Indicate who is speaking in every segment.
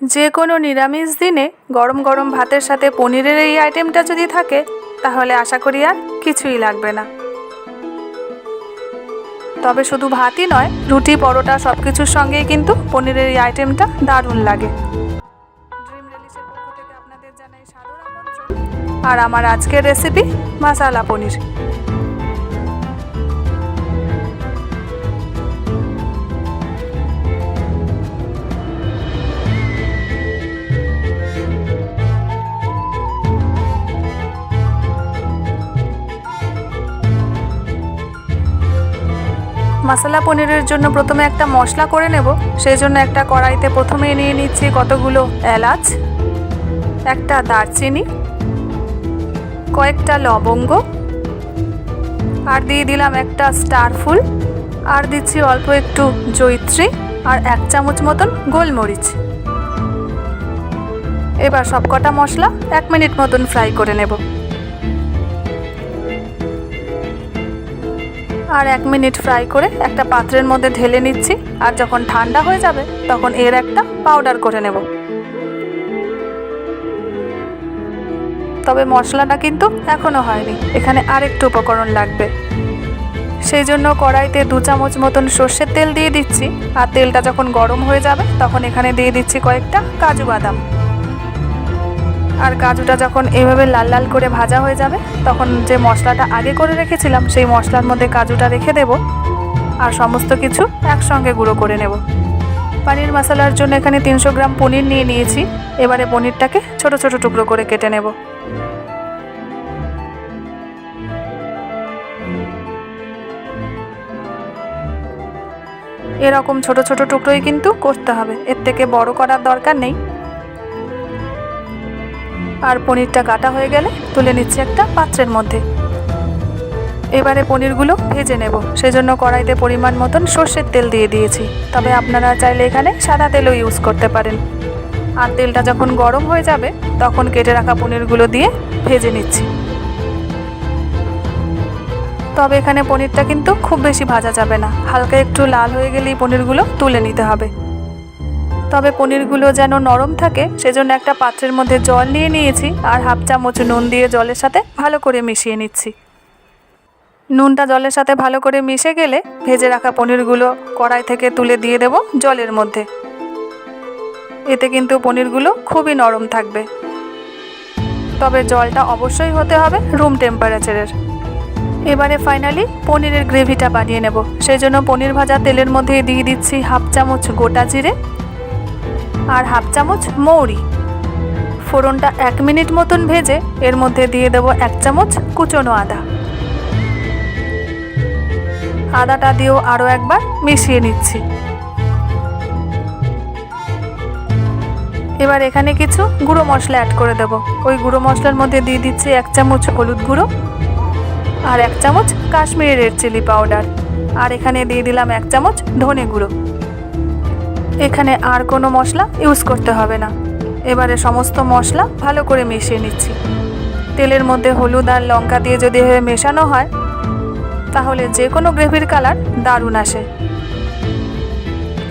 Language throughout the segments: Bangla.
Speaker 1: যে কোনো নিরামিষ দিনে গরম গরম ভাতের সাথে পনিরের এই আইটেমটা যদি থাকে তাহলে আশা করি আর কিছুই লাগবে না। তবে শুধু ভাতই নয়, রুটি পরোটা সব কিছুর সঙ্গেই কিন্তু পনিরের এই আইটেমটা দারুণ লাগে। ড্রিম রেলিশের পক্ষ থেকে আপনাদের জানাই সাদর আমন্ত্রণ। আর আমার আজকের রেসিপি মশালা পনির। মশলা পনিরের জন্য প্রথমে একটা মশলা করে নেব। সেই জন্য একটা কড়াইতে প্রথমে নিয়ে নিচ্ছি কতগুলো এলাচ, একটা দারচিনি, কয়েকটা লবঙ্গ, আর দিয়ে দিলাম একটা স্টার ফুল, আর দিচ্ছি অল্প একটু জয়িত্রী, আর 1 চামচ মতন গোলমরিচ। এবার সবকটা মশলা 1 মিনিট মতন ফ্রাই করে নেব। আর 1 মিনিট ফ্রাই করে একটা পাত্রের মধ্যে ঢেলে নিচ্ছি। আর যখন ঠান্ডা হয়ে যাবে তখন এর একটা পাউডার করে নেব। তবে মশলাটা কিন্তু এখনো হয়নি, এখানে আরেকটু উপকরণ লাগবে। সেই জন্য কড়াইতে 2 চামচ মতন সর্ষের তেল দিয়ে দিচ্ছি। আর তেলটা যখন গরম হয়ে যাবে তখন এখানে দিয়ে দিচ্ছি কয়েকটা কাজু বাদাম। আর কাজুটা যখন এইভাবে লাল লাল করে ভাজা হয়ে যাবে তখন যে মশলাটা আগে করে রেখেছিলাম সেই মশলার মধ্যে কাজুটা রেখে দেব। আর সমস্ত কিছু একসঙ্গে গুঁড়ো করে নেব। পনির মশলার জন্য এখানে 300 গ্রাম পনির নিয়ে নিয়েছি। এবারে পনিরটাকে ছোট ছোট টুকরো করে কেটে নেব। এরকম ছোট ছোট টুকরোই কিন্তু করতে হবে, এর থেকে বড় করার দরকার নেই। আর পনিরটা কাটা হয়ে গেলে তুলে নিচ্ছি একটা পাত্রের মধ্যে। এবারে পনিরগুলো ভেজে নেব। সেজন্য কড়াইতে পরিমাণ মতন সর্ষের তেল দিয়ে দিয়েছি, তবে আপনারা চাইলে এখানে সাদা তেলও ইউজ করতে পারেন। আর তেলটা যখন গরম হয়ে যাবে তখন কেটে রাখা পনিরগুলো দিয়ে ভেজে নিচ্ছি। তবে এখানে পনিরটা কিন্তু খুব বেশি ভাজা যাবে না, হালকা একটু লাল হয়ে গেলেই পনিরগুলো তুলে নিতে হবে। তবে পনিরগুলো যেন নরম থাকে সেজন্য একটা পাত্রের মধ্যে জল নিয়ে নিয়েছি। আর 1/2 চামচ নুন দিয়ে জলের সাথে ভালো করে মিশিয়ে নিচ্ছি। নুনটা জলের সাথে ভালো করে মিশে গেলে ভেজে রাখা পনিরগুলো কড়াই থেকে তুলে দিয়ে দেব জলের মধ্যে। এতে কিন্তু পনিরগুলো খুবই নরম থাকবে। তবে জলটা অবশ্যই হতে হবে রুম টেম্পারেচারের। এবারে ফাইনালি পনিরের গ্রেভিটা বানিয়ে নেব। সেই জন্য পনির ভাজা তেলের মধ্যে দিয়ে দিচ্ছি 1/2 চামচ গোটা জিরে আর 1/2 চামচ মৌরি। ফোড়নটা 1 মিনিট মতন ভেজে এর মধ্যে দিয়ে দেব 1 চামচ কুচনো আদা। আদাটা দিয়েও আরও একবার মিশিয়ে নিচ্ছি। এবার এখানে কিছু গুঁড়ো মশলা অ্যাড করে দেব। ওই গুঁড়ো মশলার মধ্যে দিয়ে দিচ্ছি 1 চামচ হলুদ গুঁড়ো আর 1 চামচ কাশ্মীরি রেড চিলি পাউডার। আর এখানে দিয়ে দিলাম 1 চামচ ধনে গুঁড়ো। এখানে আর কোনো মশলা ইউজ করতে হবে না। এবারে সমস্ত মশলা ভালো করে মিশিয়ে নিচ্ছি। তেলের মধ্যে হলুদ আর লঙ্কা দিয়ে যদি এভাবে মেশানো হয় তাহলে যে কোনো গ্রেভির কালার দারুণ আসে।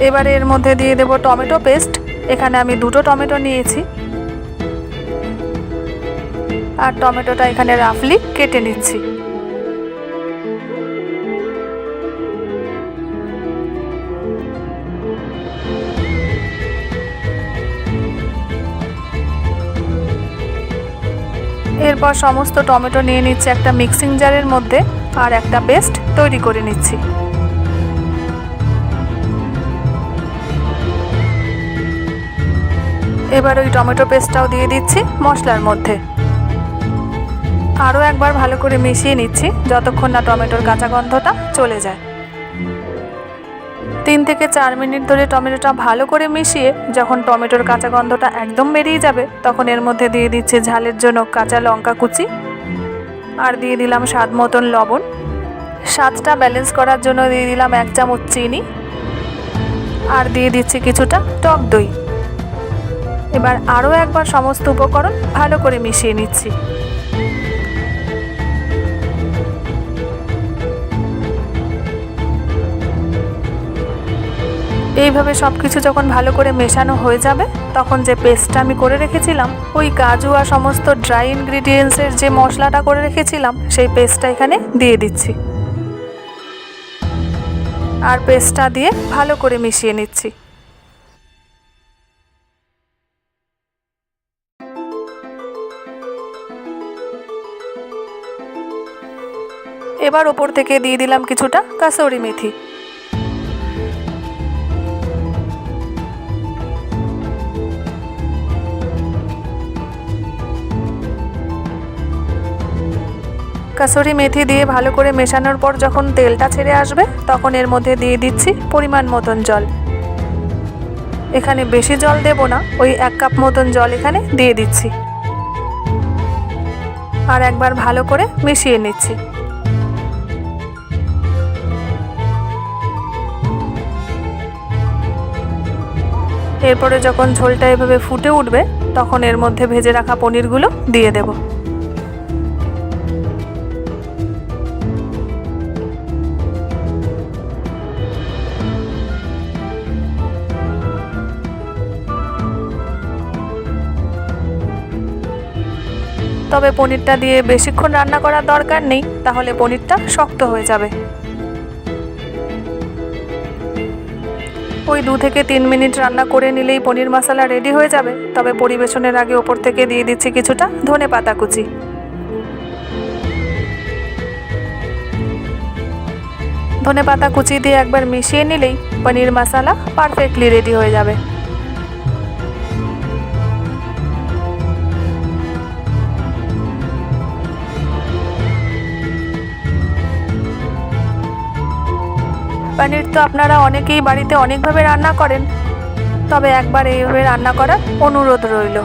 Speaker 1: এবারে এর মধ্যে দিয়ে দেব টমেটো পেস্ট। এখানে আমি 2টো টমেটো নিয়েছি। আর টমেটোটা এখানে রাফলি কেটে নিচ্ছি। এরপর সমস্ত টমেটো নিয়ে নিচ্ছি একটা মিক্সিং জারের মধ্যে আর একটা পেস্ট তৈরি করে নিচ্ছি। এবার ওই টমেটো পেস্টটাও দিয়ে দিচ্ছি মশলার মধ্যে। আরও একবার ভালো করে মিশিয়ে নিচ্ছি যতক্ষণ না টমেটোর কাঁচা গন্ধটা চলে যায়। 3 থেকে 4 মিনিট ধরে টমেটোটা ভালো করে মিশিয়ে যখন টমেটোর কাঁচা গন্ধটা একদম বেরিয়ে যাবে তখন এর মধ্যে দিয়ে দিচ্ছি ঝালের জন্য কাঁচা লঙ্কা কুচি আর দিয়ে দিলাম স্বাদ মতন লবণ। স্বাদটা ব্যালেন্স করার জন্য দিয়ে দিলাম 1 চামচ চিনি আর দিয়ে দিচ্ছি কিছুটা টক দই। এবার আরও একবার সমস্ত উপকরণ ভালো করে মিশিয়ে নিচ্ছি। এইভাবে সব কিছু যখন ভালো করে মেশানো হয়ে যাবে, তখন যে পেস্টটা আমি করে রেখেছিলাম, ওই কাজু আর সমস্ত ড্রাই ইনগ্রিডিয়েন্টসের যে মশলাটা করে রেখেছিলাম, সেই পেস্টটা এখানে দিয়ে দিচ্ছি। আর পেস্টটা দিয়ে ভালো করে মিশিয়ে নিচ্ছি। এবার ওপর থেকে দিয়ে দিলাম কিছুটা কাসুরি মেথি। কাসুরি মেথি দিয়ে ভালো করে মেশানোর পর যখন তেলটা ছেড়ে আসবে, তখন এর মধ্যে দিয়ে দিচ্ছি পরিমাণ মতন জল। এখানে বেশি জল দেব না, ওই 1 কাপ মতন জল এখানে দিয়ে দিচ্ছি। আর একবার ভালো করে মিশিয়ে নিচ্ছি। এরপরে যখন ঝোলটা এভাবে ফুটে উঠবে, তখন এর মধ্যে ভেজে রাখা পনিরগুলো দিয়ে দেব। তবে পনিরটা দিয়ে বেশিক্ষণ রান্না করার দরকার নেই, তাহলে পনিরটা শক্ত হয়ে যাবে। ওই 2 থেকে 3 মিনিট রান্না করে নিলেই পনির মশলা রেডি হয়ে যাবে। তবে পরিবেশনের আগে ওপর থেকে দিয়ে দিচ্ছি কিছুটা ধনেপাতা কুচি। ধনেপাতা কুচি দিয়ে একবার মিশিয়ে নিলেই পনির মশলা পারফেক্টলি রেডি হয়ে যাবে। পনির তো আপনারা অনেকেই বাড়িতে অনেকভাবে রান্না করেন, তবে একবার এইভাবে রান্না করার অনুরোধ রইল।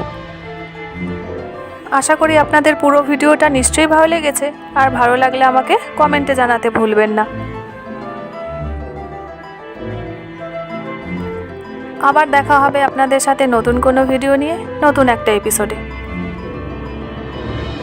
Speaker 1: আশা করি আপনাদের পুরো ভিডিওটা নিশ্চয়ই ভালো লেগেছে, আর ভালো লাগলে আমাকে কমেন্টে জানাতে ভুলবেন না। আবার দেখা হবে আপনাদের সাথে নতুন কোনো ভিডিও নিয়ে, নতুন একটা এপিসোডে।